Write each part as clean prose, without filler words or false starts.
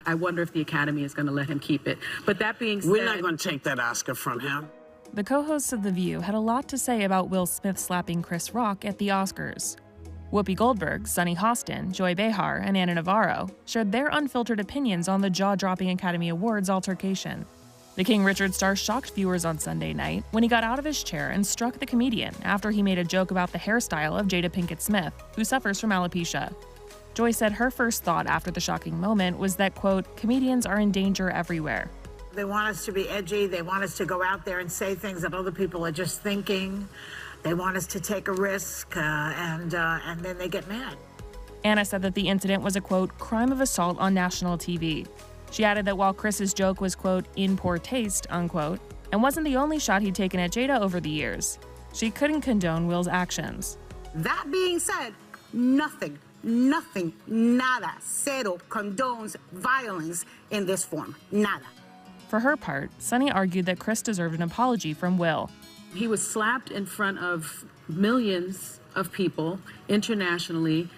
I wonder if the Academy is going to let him keep it. But that being said... We're not going to take that Oscar from him. The co-hosts of The View had a lot to say about Will Smith slapping Chris Rock at the Oscars. Whoopi Goldberg, Sunny Hostin, Joy Behar, and Ana Navarro shared their unfiltered opinions on the jaw-dropping Academy Awards altercation. The King Richard star shocked viewers on Sunday night when he got out of his chair and struck the comedian after he made a joke about the hairstyle of Jada Pinkett Smith, who suffers from alopecia. Joy said her first thought after the shocking moment was that, quote, comedians are in danger everywhere. They want us to be edgy. They want us to go out there and say things that other people are just thinking. They want us to take a risk, and then they get mad. Ana said that the incident was a, quote, crime of assault on national TV. She added that while Chris's joke was, quote, in poor taste, unquote, and wasn't the only shot he'd taken at Jada over the years, she couldn't condone Will's actions. That being said, nothing, nada, cero, condones violence in this form. Nada. For her part, Sunny argued that Chris deserved an apology from Will. He was slapped in front of millions of people internationally,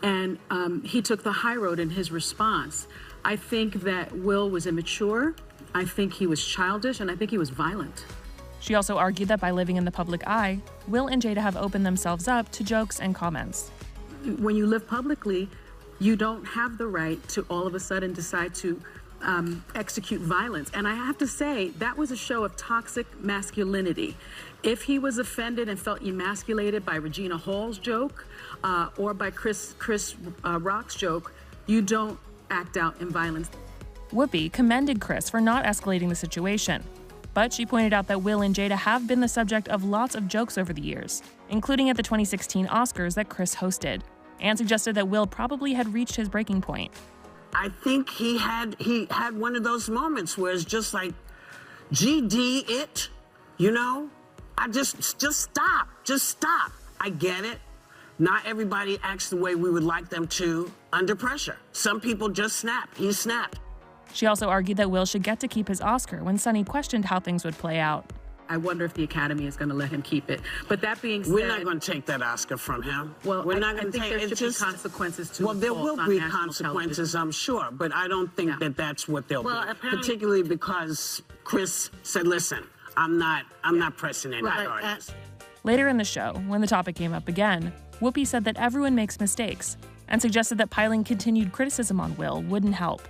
and he took the high road in his response. I think that Will was immature, I think he was childish, and I think he was violent. She also argued that by living in the public eye, Will and Jada have opened themselves up to jokes and comments. When you live publicly, you don't have the right to all of a sudden decide to execute violence. And I have to say, that was a show of toxic masculinity. If he was offended and felt emasculated by Regina Hall's joke or by Chris Rock's joke, you don't act out in violence. Whoopi commended Chris for not escalating the situation, but she pointed out that Will and Jada have been the subject of lots of jokes over the years, including at the 2016 Oscars that Chris hosted, and suggested that Will probably had reached his breaking point. I think he had one of those moments where it's just like, GD it, you know? I just stop, I get it. Not everybody acts the way we would like them to under pressure. Some people just snap. He snapped. She also argued that Will should get to keep his Oscar when Sunny questioned how things would play out. I wonder if the Academy is going to let him keep it. But that being said... We're not going to take that Oscar from him. Well, we're not I going to think take there should be consequences to... Well, there will be consequences, I'm sure, but I don't think that that's what they'll be. Particularly because Chris said, listen, I'm not pressing any charges. Later in the show, when the topic came up again, Whoopi said that everyone makes mistakes and suggested that piling continued criticism on Will wouldn't help.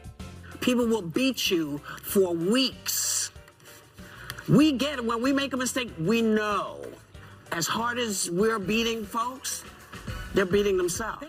People will beat you for weeks. We get it. When we make a mistake, we know. As hard as we're beating folks, they're beating themselves.